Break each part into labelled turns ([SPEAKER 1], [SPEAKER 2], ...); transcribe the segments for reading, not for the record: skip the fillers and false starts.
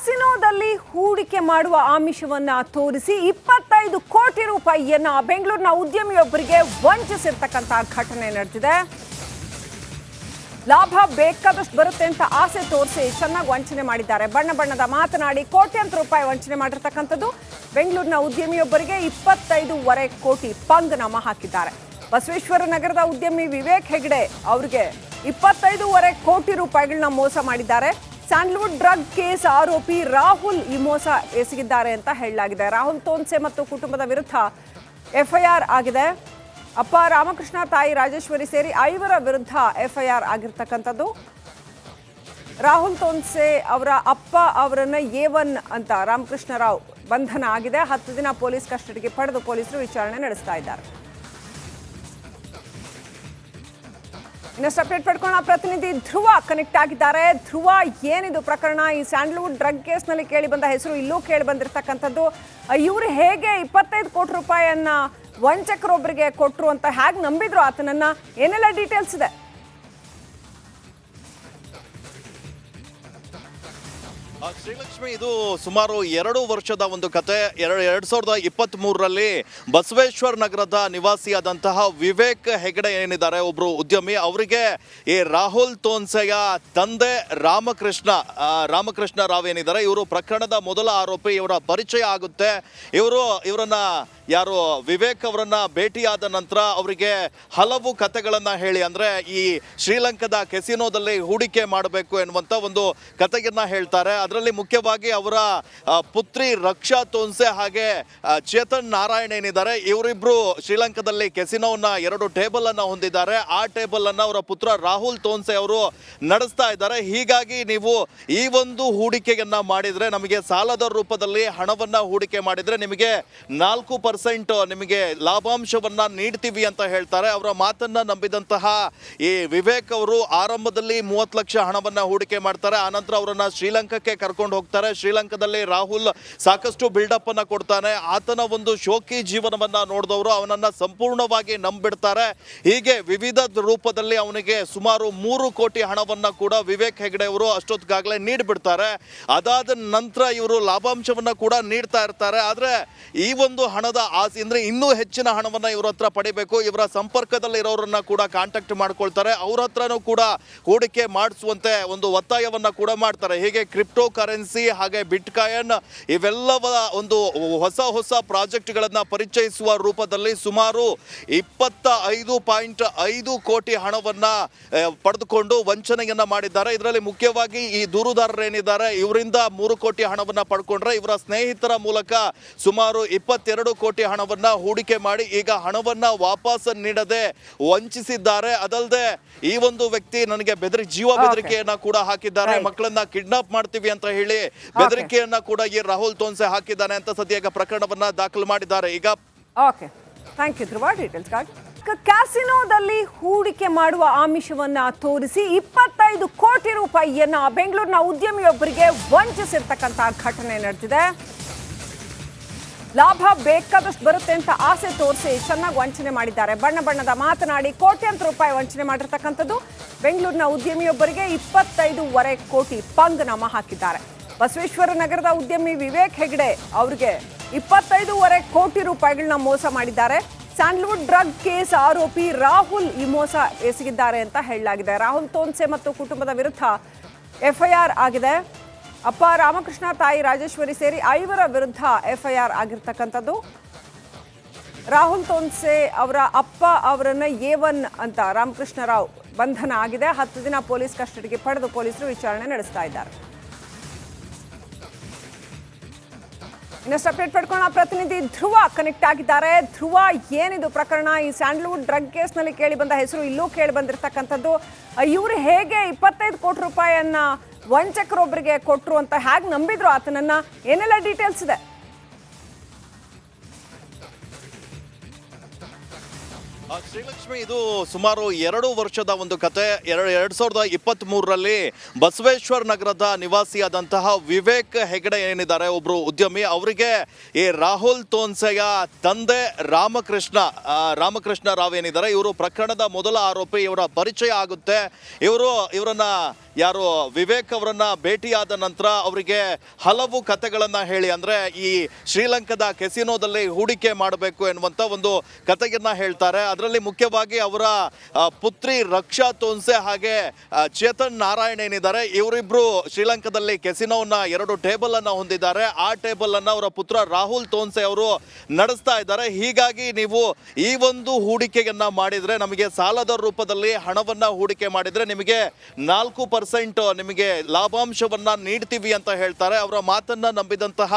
[SPEAKER 1] ಕ್ಯಾಸಿನೋದಲ್ಲಿ ಹೂಡಿಕೆ ಮಾಡುವ ಆಮಿಷವನ್ನ ತೋರಿಸಿ 25 ಕೋಟಿ ರೂಪಾಯಿಯನ್ನ ಬೆಂಗಳೂರಿನ ಉದ್ಯಮಿಯೊಬ್ಬರಿಗೆ ವಂಚಿಸಿರ್ತಕ್ಕಂಥ ಘಟನೆ ನಡೆದಿದೆ. ಲಾಭ ಬೇಕಾದಷ್ಟು ಬರುತ್ತೆ ಅಂತ ಆಸೆ ತೋರಿಸಿ ಚೆನ್ನಾಗಿ ವಂಚನೆ ಮಾಡಿದ್ದಾರೆ. ಬಣ್ಣ ಬಣ್ಣದ ಮಾತನಾಡಿ ಕೋಟ್ಯಾಂತರ ರೂಪಾಯಿ ವಂಚನೆ ಮಾಡಿರ್ತಕ್ಕಂಥದ್ದು. ಬೆಂಗಳೂರಿನ ಉದ್ಯಮಿಯೊಬ್ಬರಿಗೆ 25.5 ಕೋಟಿ ಪಂಗನಾಮ ಹಾಕಿದ್ದಾರೆ. ಬಸವೇಶ್ವರ ನಗರದ ಉದ್ಯಮಿ ವಿವೇಕ್ ಹೆಗ್ಡೆ ಅವರಿಗೆ 25.5 ಕೋಟಿ ರೂಪಾಯಿಗಳನ್ನ ಮೋಸ ಮಾಡಿದ್ದಾರೆ. ಸ್ಯಾಂಡಲ್ವುಡ್ ಡ್ರಗ್ ಕೇಸ್ ಆರೋಪಿ ರಾಹುಲ್ ಈ ಮೋಸ ಎಸಗಿದ್ದಾರೆ ಅಂತ ಹೇಳಲಾಗಿದೆ. ರಾಹುಲ್ ತೋನ್ಸೆ ಮತ್ತು ಕುಟುಂಬದ ವಿರುದ್ಧ ಎಫ್ಐಆರ್ ಆಗಿದೆ. ಅಪ್ಪ ರಾಮಕೃಷ್ಣ, ತಾಯಿ ರಾಜೇಶ್ವರಿ ಸೇರಿ 5 ವಿರುದ್ಧ ಎಫ್ಐಆರ್ ಆಗಿರ್ತಕ್ಕಂಥದ್ದು. ರಾಹುಲ್ ತೋನ್ಸೆ ಅವರ ಅಪ್ಪ ಅವರನ್ನ A1 ಅಂತ ರಾಮಕೃಷ್ಣ ರಾವ್ ಬಂಧನ ಆಗಿದೆ. 10 ದಿನ ಪೊಲೀಸ್ ಕಸ್ಟಡಿಗೆ ಪಡೆದು ಪೊಲೀಸರು ವಿಚಾರಣೆ ನಡೆಸ್ತಾ ಇದ್ದಾರೆ. ಇನ್ನಷ್ಟು ಅಪ್ಡೇಟ್ ಪಡ್ಕೊಳ್ಳೋಣ. ಪ್ರತಿನಿಧಿ ಧ್ರುವ ಕನೆಕ್ಟ್ ಆಗಿದ್ದಾರೆ. ಧ್ರುವ, ಏನಿದು ಪ್ರಕರಣ? ಈ ಸ್ಯಾಂಡಲ್ವುಡ್ ಡ್ರಗ್ ಕೇಸ್ನಲ್ಲಿ ಕೇಳಿ ಬಂದ ಹೆಸರು ಇಲ್ಲೂ ಕೇಳಿ ಬಂದಿರತಕ್ಕಂಥದ್ದು. ಇವರು ಹೇಗೆ 25 ಕೋಟಿ ರೂಪಾಯಿಯನ್ನ ವಂಚಕರೊಬ್ಬರಿಗೆ ಕೊಟ್ಟರು ಅಂತ ಹೇಗೆ ನಂಬಿದ್ರು ಆತನನ್ನ? ಏನೆಲ್ಲ ಡೀಟೇಲ್ಸ್ ಇದೆ?
[SPEAKER 2] ಶ್ರೀಲಕ್ಷ್ಮಿ, ಇದು ಸುಮಾರು 2 ವರ್ಷದ ಒಂದು ಕತೆ. 2023ರಲ್ಲಿ ಬಸವೇಶ್ವರ ನಗರದ ನಿವಾಸಿಯಾದಂತಹ ವಿವೇಕ್ ಹೆಗಡೆ ಏನಿದ್ದಾರೆ, ಒಬ್ರು ಉದ್ಯಮಿ, ಅವರಿಗೆ ಈ ರಾಹುಲ್ ತೋನ್ಸೆಯ ತಂದೆ ರಾಮಕೃಷ್ಣ ರಾವ್ ಏನಿದ್ದಾರೆ, ಇವರು ಪ್ರಕರಣದ ಮೊದಲ ಆರೋಪಿ. ಇವರ ಪರಿಚಯ ಆಗುತ್ತೆ. ಇವರನ್ನ ಯಾರು ವಿವೇಕ್ ಅವರನ್ನ ಭೇಟಿಯಾದ ನಂತರ ಅವರಿಗೆ ಹಲವು ಕತೆಗಳನ್ನ ಹೇಳಿ, ಅಂದ್ರೆ ಈ ಶ್ರೀಲಂಕಾದ ಕೆಸಿನೋದಲ್ಲಿ ಹೂಡಿಕೆ ಮಾಡಬೇಕು ಎನ್ನುವಂತ ಒಂದು ಕತೆಯನ್ನ ಹೇಳ್ತಾರೆ. ಅದರಲ್ಲಿ ಮುಖ್ಯವಾಗಿ ಅವರ ಪುತ್ರಿ ರಕ್ಷಾ ತೋನ್ಸೆ ಹಾಗೆ ಚೇತನ್ ನಾರಾಯಣ್ ಏನಿದ್ದಾರೆ, ಇವರಿಬ್ರು ಶ್ರೀಲಂಕಾದಲ್ಲಿ ಕೆಸಿನೋವನ್ನ 2 ಟೇಬಲ್ ಅನ್ನ ಹೊಂದಿದ್ದಾರೆ. ಆ ಟೇಬಲ್ ಅನ್ನ ಅವರ ಪುತ್ರ ರಾಹುಲ್ ತೋನ್ಸೆ ಅವರು ನಡೆಸ್ತಾ ಇದ್ದಾರೆ. ಹೀಗಾಗಿ ನೀವು ಈ ಒಂದು ಹೂಡಿಕೆಯನ್ನ ಮಾಡಿದ್ರೆ, ನಮಗೆ ಸಾಲದ ರೂಪದಲ್ಲಿ ಹಣವನ್ನ ಹೂಡಿಕೆ ಮಾಡಿದ್ರೆ ನಿಮಗೆ 4% ನಿಮಗೆ ಲಾಭಾಂಶವನ್ನ ನೀಡ್ತೀವಿ ಅಂತ ಹೇಳ್ತಾರೆ. ಅವರ ಮಾತನ್ನ ನಂಬಿದಂತಹ ಈ ವಿವೇಕ್ ಅವರು ಆರಂಭದಲ್ಲಿ 30 ಲಕ್ಷ ಹಣವನ್ನ ಹೂಡಿಕೆ ಮಾಡ್ತಾರೆ. ಆನಂತರ ಅವರನ್ನ ಶ್ರೀಲಂಕಾಕ್ಕೆ ಕರ್ಕೊಂಡು ಹೋಗ್ತಾರೆ. ಶ್ರೀಲಂಕಾದಲ್ಲಿ ರಾಹುಲ್ ಸಾಕಷ್ಟು ಬಿಲ್ಡಪ್ ಅನ್ನ ಕೊಡ್ತಾನೆ. ಆತನ ಒಂದು ಶೋಕಿ ಜೀವನವನ್ನ ನೋಡಿದವರು ಅವನನ್ನ ಸಂಪೂರ್ಣವಾಗಿ ನಂಬಿಡ್ತಾರೆ. ಹೀಗೆ ವಿವಿಧ ರೂಪದಲ್ಲಿ ಅವನಿಗೆ ಸುಮಾರು 3 ಕೋಟಿ ಹಣವನ್ನ ಕೂಡ ವಿವೇಕ್ ಹೆಗ್ಡೆ ಅವರು ಅಷ್ಟೊತ್ತಿಗಾಗಲೇ ನೀಡಿಬಿಡ್ತಾರೆ. ಅದಾದ ನಂತರ ಇವರು ಲಾಭಾಂಶವನ್ನ ಕೂಡ ನೀಡ್ತಾ ಇರ್ತಾರೆ. ಆದ್ರೆ ಈ ಒಂದು ಹಣದ ಆಸೆ ಅಂದ್ರೆ ಇನ್ನೂ ಹೆಚ್ಚಿನ ಹಣವನ್ನ ಇವ್ರ ಹತ್ರ ಪಡಿಬೇಕು. ಇವರ ಸಂಪರ್ಕದಲ್ಲಿ ಇರೋರನ್ನ ಕೂಡ ಕಾಂಟ್ಯಾಕ್ಟ್ ಮಾಡ್ಕೊಳ್ತಾರೆ. ಅವ್ರ ಹತ್ರನೂ ಕೂಡ ಹೂಡಿಕೆ ಮಾಡಿಸುವಂತೆ ಒಂದು ಒತ್ತಾಯವನ್ನ ಕೂಡ ಮಾಡ್ತಾರೆ. ಹೀಗೆ ಕ್ರಿಪ್ಟೋ ಕರೆನ್ಸಿ ಹಾಗೆ ಬಿಟ್ಕಾಯಿನ್ ಇವೆಲ್ಲವ ಒಂದು ಹೊಸ ಪ್ರಾಜೆಕ್ಟ್ಗಳನ್ನ ಪರಿಚಯಿಸುವ ರೂಪದಲ್ಲಿ ಸುಮಾರು 25.5 ಕೋಟಿ ಹಣವನ್ನ ಪಡೆದುಕೊಂಡು ವಂಚನೆಯನ್ನ ಮಾಡಿದ್ದಾರೆ. ಇದರಲ್ಲಿ ಮುಖ್ಯವಾಗಿ ಈ ದೂರುದಾರರು ಏನಿದ್ದಾರೆ, ಇವರಿಂದ 3 ಕೋಟಿ ಹಣವನ್ನ ಪಡ್ಕೊಂಡ್ರೆ, ಇವರ ಸ್ನೇಹಿತರ ಮೂಲಕ ಸುಮಾರು 22 ಕೋಟಿ ಹಣವನ್ನ ಹೂಡಿಕೆ ಮಾಡಿ ಈಗ ಹಣವನ್ನ ವಾಪಸ್ ನೀಡದೆ ವಂಚಿಸಿದ್ದಾರೆ. ಅದಲ್ಲದೆ ಈ ಒಂದು ವ್ಯಕ್ತಿ ನನಗೆ ಜೀವ ಬೆದರಿಕೆಯನ್ನ ಕೂಡ ಹಾಕಿದ್ದಾರೆ. ಮಕ್ಕಳನ್ನ ಕಿಡ್ನಾಪ್ ಮಾಡ್ತೀವಿ ಅಂತ ಹೇಳಿ ಬೆದರಿಕೆಯನ್ನ ಕೂಡ ಈ ರಾಹುಲ್ ತೋನ್ಸೆ ಹಾಕಿದ್ದಾನೆ ಅಂತ ಸದ್ಯ ಪ್ರಕರಣವನ್ನ ದಾಖಲು ಮಾಡಿದ್ದಾರೆ. ಈಗ
[SPEAKER 1] ಥ್ಯಾಂಕ್ ಯು ಧ್ರುವ, ಡೀಟೇಲ್ಸ್ಗಾಗಿ. ಕ್ಯಾಸಿನೋದಲ್ಲಿ ಹೂಡಿಕೆ ಮಾಡುವ ಆಮಿಷವನ್ನ ತೋರಿಸಿ 25 ಕೋಟಿ ರೂಪಾಯಿಯನ್ನ ಬೆಂಗಳೂರಿನ ಉದ್ಯಮಿಯೊಬ್ಬರಿಗೆ ವಂಚಿಸಿರ್ತಕ್ಕಂಥ ಘಟನೆ ನಡೆದಿದೆ. ಲಾಭ ಬೇಕಾದಷ್ಟು ಬರುತ್ತೆ ಅಂತ ಆಸೆ ತೋರಿಸಿ ಚೆನ್ನಾಗಿ ವಂಚನೆ ಮಾಡಿದ್ದಾರೆ. ಬಣ್ಣ ಬಣ್ಣದ ಮಾತನಾಡಿ ಕೋಟ್ಯಾಂತರ ರೂಪಾಯಿ ವಂಚನೆ ಮಾಡಿರ್ತಕ್ಕಂಥದ್ದು. ಬೆಂಗಳೂರಿನ ಉದ್ಯಮಿಯೊಬ್ಬರಿಗೆ 25.5 ಕೋಟಿ ಪಂಗನಾಮ ಹಾಕಿದ್ದಾರೆ. ಬಸವೇಶ್ವರ ನಗರದ ಉದ್ಯಮಿ ವಿವೇಕ್ ಹೆಗ್ಡೆ ಅವರಿಗೆ 25.5 ಕೋಟಿ ರೂಪಾಯಿಗಳನ್ನ ಮೋಸ ಮಾಡಿದ್ದಾರೆ. ಸ್ಯಾಂಡಲ್ವುಡ್ ಡ್ರಗ್ ಕೇಸ್ ಆರೋಪಿ ರಾಹುಲ್ ಈ ಮೋಸ ಎಸಗಿದ್ದಾರೆ ಅಂತ ಹೇಳಲಾಗಿದೆ. ರಾಹುಲ್ ತೋನ್ಸೆ ಮತ್ತು ಕುಟುಂಬದ ವಿರುದ್ಧ ಎಫ್ಐಆರ್ ಆಗಿದೆ. ಅಪ್ಪ ರಾಮಕೃಷ್ಣ, ತಾಯಿ ರಾಜೇಶ್ವರಿ ಸೇರಿ 5 ವಿರುದ್ಧ ಎಫ್ಐಆರ್ ಆಗಿರ್ತಕ್ಕಂಥದ್ದು. ರಾಹುಲ್ ತೋನ್ಸೆ ಅವರ ಅಪ್ಪ ಅವರನ್ನ A1 ಅಂತ ರಾಮಕೃಷ್ಣ ರಾವ್ ಬಂಧನ ಆಗಿದೆ. 10 ದಿನ ಪೊಲೀಸ್ ಕಸ್ಟಡಿಗೆ ಪಡೆದು ಪೊಲೀಸರು ವಿಚಾರಣೆ ನಡೆಸ್ತಾ ಇದ್ದಾರೆ. ಇನ್ನಷ್ಟು ಅಪ್ಡೇಟ್ ಪಡ್ಕೊಳ್ಳೋಣ. ಪ್ರತಿನಿಧಿ ಧ್ರುವ ಕನೆಕ್ಟ್ ಆಗಿದ್ದಾರೆ. ಧ್ರುವ, ಏನಿದು ಪ್ರಕರಣ? ಈ ಸ್ಯಾಂಡಲ್ವುಡ್ ಡ್ರಗ್ ಕೇಸ್ನಲ್ಲಿ ಕೇಳಿ ಬಂದ ಹೆಸರು ಇಲ್ಲೂ ಕೇಳಿ ಬಂದಿರತಕ್ಕಂಥದ್ದು. ಇವರು ಹೇಗೆ 25 ಕೋಟಿ ರೂಪಾಯಿಯನ್ನ ವಂಚಕರೊಬ್ಬರಿಗೆ ಕೊಟ್ಟರು ಅಂತ ಹೇಗೆ ನಂಬಿದ್ರು ಆತನನ್ನ? ಏನೆಲ್ಲ ಡೀಟೇಲ್ಸ್ ಇದೆ?
[SPEAKER 2] ಶ್ರೀಲಕ್ಷ್ಮಿ, ಇದು ಸುಮಾರು 2 ವರ್ಷದ ಒಂದು ಕತೆ. 2023ರಲ್ಲಿ ಬಸವೇಶ್ವರ ನಗರದ ನಿವಾಸಿಯಾದಂತಹ ವಿವೇಕ್ ಹೆಗಡೆ ಏನಿದ್ದಾರೆ, ಒಬ್ರು ಉದ್ಯಮಿ, ಅವರಿಗೆ ಈ ರಾಹುಲ್ ತೋನ್ಸೆಯ ತಂದೆ ರಾಮಕೃಷ್ಣ ರಾವ್ ಏನಿದ್ದಾರೆ, ಇವರು ಪ್ರಕರಣದ ಮೊದಲ ಆರೋಪಿ. ಇವರ ಪರಿಚಯ ಆಗುತ್ತೆ. ಇವರನ್ನ ಯಾರು ವಿವೇಕ್ ಅವರನ್ನ ಭೇಟಿಯಾದ ನಂತರ ಅವರಿಗೆ ಹಲವು ಕತೆಗಳನ್ನ ಹೇಳಿ, ಅಂದ್ರೆ ಈ ಶ್ರೀಲಂಕಾದ ಕೆಸಿನೋದಲ್ಲಿ ಹೂಡಿಕೆ ಮಾಡಬೇಕು ಎನ್ನುವಂತ ಒಂದು ಕತೆಯನ್ನ ಹೇಳ್ತಾರೆ. ಅದರಲ್ಲಿ ಮುಖ್ಯವಾಗಿ ಅವರ ಪುತ್ರಿ ರಕ್ಷಾ ತೋನ್ಸೆ ಹಾಗೆ ಚೇತನ್ ನಾರಾಯಣ್ ಏನಿದ್ದಾರೆ, ಇವರಿಬ್ರು ಶ್ರೀಲಂಕಾದಲ್ಲಿ ಕೆಸಿನೋವನ್ನ 2 ಟೇಬಲ್ ಅನ್ನ ಹೊಂದಿದ್ದಾರೆ. ಆ ಟೇಬಲ್ ಅನ್ನ ಅವರ ಪುತ್ರ ರಾಹುಲ್ ತೋನ್ಸೆ ಅವರು ನಡೆಸ್ತಾ ಇದ್ದಾರೆ. ಹೀಗಾಗಿ ನೀವು ಈ ಒಂದು ಹೂಡಿಕೆಯನ್ನ ಮಾಡಿದ್ರೆ, ನಮಗೆ ಸಾಲದ ರೂಪದಲ್ಲಿ ಹಣವನ್ನ ಹೂಡಿಕೆ ಮಾಡಿದ್ರೆ ನಿಮಗೆ 4% ನಿಮಗೆ ಲಾಭಾಂಶವನ್ನ ನೀಡ್ತೀವಿ ಅಂತ ಹೇಳ್ತಾರೆ. ಅವರ ಮಾತನ್ನ ನಂಬಿದಂತಹ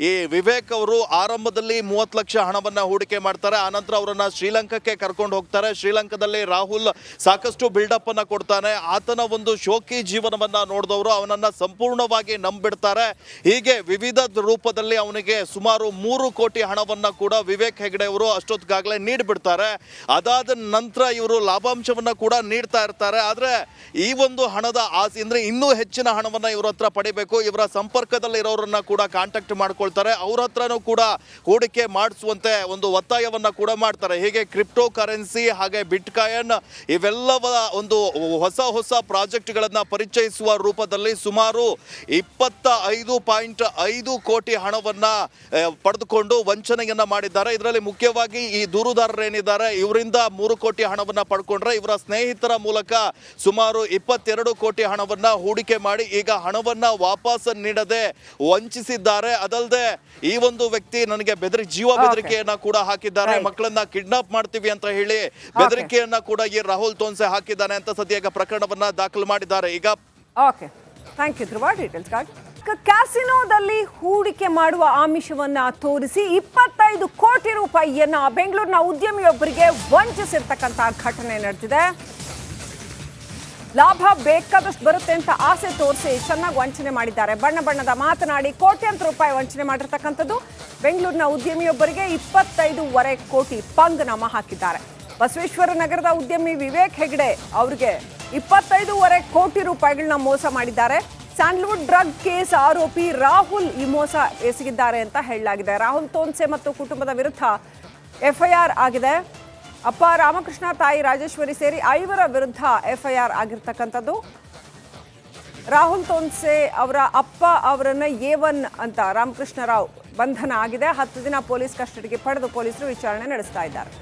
[SPEAKER 2] ಈ ವಿವೇಕ್ ಅವರು ಆರಂಭದಲ್ಲಿ 30 ಲಕ್ಷ ಹಣವನ್ನ ಹೂಡಿಕೆ ಮಾಡ್ತಾರೆ. ಆನಂತರ ಅವರನ್ನ ಶ್ರೀಲಂಕಾಕ್ಕೆ ಕರ್ಕೊಂಡು ಹೋಗ್ತಾರೆ. ಶ್ರೀಲಂಕಾದಲ್ಲಿ ರಾಹುಲ್ ಸಾಕಷ್ಟು ಬಿಲ್ಡಪ್ ಅನ್ನ ಕೊಡ್ತಾನೆ. ಆತನ ಒಂದು ಶೋಕಿ ಜೀವನವನ್ನ ನೋಡಿದವರು ಅವನನ್ನ ಸಂಪೂರ್ಣವಾಗಿ ನಂಬಿಡ್ತಾರೆ. ಹೀಗೆ ವಿವಿಧ ರೂಪದಲ್ಲಿ ಅವನಿಗೆ ಸುಮಾರು 3 ಕೋಟಿ ಹಣವನ್ನ ಕೂಡ ವಿವೇಕ್ ಹೆಗಡೆ ಅವರು ಅಷ್ಟೊತ್ತಿಗಾಗಲೇ ನೀಡಿಬಿಡ್ತಾರೆ. ಅದಾದ ನಂತರ ಇವರು ಲಾಭಾಂಶವನ್ನ ಕೂಡ ನೀಡ್ತಾ ಇರ್ತಾರೆ. ಆದ್ರೆ ಈ ಒಂದು ಹಣದ ಆಸೆ ಅಂದ್ರೆ ಇನ್ನೂ ಹೆಚ್ಚಿನ ಹಣವನ್ನ ಇವ್ರ ಹತ್ರ ಪಡಿಬೇಕು. ಇವರ ಸಂಪರ್ಕದಲ್ಲಿ ಇರೋರನ್ನ ಕೂಡ ಕಾಂಟ್ಯಾಕ್ಟ್ ಮಾಡ್ಕೊಳ್ತಾರೆ. ಅವ್ರ ಹತ್ರನೂ ಕೂಡ ಹೂಡಿಕೆ ಮಾಡಿಸುವಂತೆ ಒಂದು ಒತ್ತಾಯವನ್ನ ಕೂಡ ಮಾಡ್ತಾರೆ. ಹೀಗೆ ಕ್ರಿಪ್ಟೋ ಕರೆನ್ಸಿ ಹಾಗೆ ಬಿಟ್ಕಾಯಿನ್ ಇವೆಲ್ಲವ ಒಂದು ಹೊಸ ಪ್ರಾಜೆಕ್ಟ್ಗಳನ್ನ ಪರಿಚಯಿಸುವ ರೂಪದಲ್ಲಿ ಸುಮಾರು 25.5 ಕೋಟಿ ಹಣವನ್ನ ಪಡೆದುಕೊಂಡು ವಂಚನೆಯನ್ನ ಮಾಡಿದ್ದಾರೆ. ಇದರಲ್ಲಿ ಮುಖ್ಯವಾಗಿ ಈ ದೂರುದಾರರೇನಿದ್ದಾರೆ ಇವರಿಂದ 3 ಕೋಟಿ ಹಣವನ್ನ ಪಡ್ಕೊಂಡ್ರೆ, ಇವರ ಸ್ನೇಹಿತರ ಮೂಲಕ ಸುಮಾರು 22 ಕೋಟಿ ಹಣವನ್ನ ಹೂಡಿಕೆ ಮಾಡಿ ಈಗ ಹಣವನ್ನ ವಾಪಸ್ ನೀಡದೆ ವಂಚಿಸಿದ್ದಾರೆ. ಅದಲ್ಲದೆ ಈ ಒಂದು ವ್ಯಕ್ತಿ ನನಗೆ ಜೀವ ಬೆದರಿಕೆಯನ್ನ ಕೂಡ ಹಾಕಿದ್ದಾರೆ. ಮಕ್ಕಳನ್ನ ಕಿಡ್ನಾಪ್ ಮಾಡ್ತೀವಿ ಅಂತ ಹೇಳಿ ಬೆದರಿಕೆಯನ್ನ ಕೂಡ ಈ ರಾಹುಲ್ ತೋನ್ಸೆ ಹಾಕಿದ್ದಾನೆ ಅಂತ ಸದ್ಯ ಪ್ರಕರಣವನ್ನ ದಾಖಲು ಮಾಡಿದ್ದಾರೆ. ಈಗ
[SPEAKER 1] ಓಕೆ, ಥ್ಯಾಂಕ್ ಯು ಧ್ರುವ ಡೀಟೇಲ್ಸ್ಗಾಗಿ. ಕ್ಯಾಸಿನೋದಲ್ಲಿ ಹೂಡಿಕೆ ಮಾಡುವ ಆಮಿಷವನ್ನ ತೋರಿಸಿ 25 ಕೋಟಿ ರೂಪಾಯಿಯನ್ನ ಬೆಂಗಳೂರಿನ ಉದ್ಯಮಿಯೊಬ್ಬರಿಗೆ ವಂಚಿಸಿರ್ತಕ್ಕಂಥ ಘಟನೆ ನಡೆದಿದೆ. ಲಾಭ ಬೇಕಾದಷ್ಟು ಬರುತ್ತೆ ಅಂತ ಆಸೆ ತೋರಿಸಿ ಚೆನ್ನಾಗಿ ವಂಚನೆ ಮಾಡಿದ್ದಾರೆ. ಬಣ್ಣದ ಮಾತನಾಡಿ ಕೋಟ್ಯಾಂತರ ರೂಪಾಯಿ ವಂಚನೆ ಮಾಡಿರ್ತಕ್ಕಂಥದ್ದು. ಬೆಂಗಳೂರಿನ ಉದ್ಯಮಿಯೊಬ್ಬರಿಗೆ 25.5 ಕೋಟಿ ಪಂಗನಾಮ ಹಾಕಿದ್ದಾರೆ. ಬಸವೇಶ್ವರ ನಗರದ ಉದ್ಯಮಿ ವಿವೇಕ್ ಹೆಗಡೆ ಅವರಿಗೆ 25.5 ಕೋಟಿ ರೂಪಾಯಿಗಳನ್ನ ಮೋಸ ಮಾಡಿದ್ದಾರೆ. ಸ್ಯಾಂಡಲ್ವುಡ್ ಡ್ರಗ್ ಕೇಸ್ ಆರೋಪಿ ರಾಹುಲ್ ಈ ಮೋಸ ಎಸಗಿದ್ದಾರೆ ಅಂತ ಹೇಳಲಾಗಿದೆ. ರಾಹುಲ್ ತೋನ್ಸೆ ಮತ್ತು ಕುಟುಂಬದ ವಿರುದ್ಧ FIR ಆಗಿದೆ. ಅಪ್ಪ ರಾಮಕೃಷ್ಣ, ತಾಯಿ ರಾಜೇಶ್ವರಿ ಸೇರಿ 5 ವಿರುದ್ಧ FIR ಆಗಿರ್ತಕ್ಕಂಥದ್ದು. ರಾಹುಲ್ ತೋನ್ಸೆ ಅವರ ಅಪ್ಪ ಅವರನ್ನ A1 ಅಂತ ರಾಮಕೃಷ್ಣ ರಾವ್ ಬಂಧನ ಆಗಿದೆ. 10 ದಿನ ಪೊಲೀಸ್ ಕಸ್ಟಡಿಗೆ ಪಡೆದು ಪೊಲೀಸರು ವಿಚಾರಣೆ ನಡೆಸ್ತಾ ಇದ್ದಾರೆ.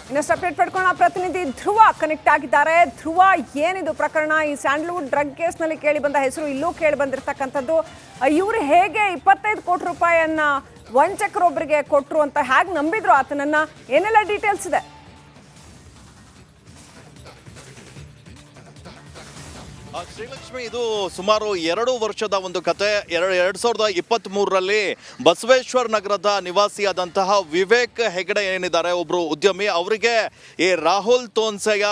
[SPEAKER 1] ಇನ್ನಷ್ಟು ಅಪ್ಡೇಟ್ ಪಡ್ಕೊಳ್ಳೋಣ. ಪ್ರತಿನಿಧಿ ಧ್ರುವ ಕನೆಕ್ಟ್ ಆಗಿದ್ದಾರೆ. ಧ್ರುವ, ಏನಿದು ಪ್ರಕರಣ? ಈ ಸ್ಯಾಂಡಲ್ವುಡ್ ಡ್ರಗ್ ಕೇಸ್ನಲ್ಲಿ ಕೇಳಿ ಬಂದ ಹೆಸರು ಇಲ್ಲೂ ಕೇಳಿ ಬಂದಿರತಕ್ಕಂಥದ್ದು. ಇವರು ಹೇಗೆ 25 ಕೋಟಿ ರೂಪಾಯಿಯನ್ನ ವಂಚಕರೊಬ್ಬರಿಗೆ ಕೊಟ್ಟರು ಅಂತ ಹೇಗೆ ನಂಬಿದ್ರು ಆತನನ್ನ? ಏನೆಲ್ಲ ಡೀಟೇಲ್ಸ್ ಇದೆ?
[SPEAKER 2] ಶ್ರೀಲಕ್ಷ್ಮಿ, ಇದು ಸುಮಾರು 2 ವರ್ಷದ ಒಂದು ಕತೆ. 2023ರಲ್ಲಿ ಬಸವೇಶ್ವರ ನಗರದ ನಿವಾಸಿಯಾದಂತಹ ವಿವೇಕ್ ಹೆಗಡೆ ಏನಿದ್ದಾರೆ, ಒಬ್ರು ಉದ್ಯಮಿ, ಅವರಿಗೆ ಈ ರಾಹುಲ್ ತೋನ್ಸೆಯ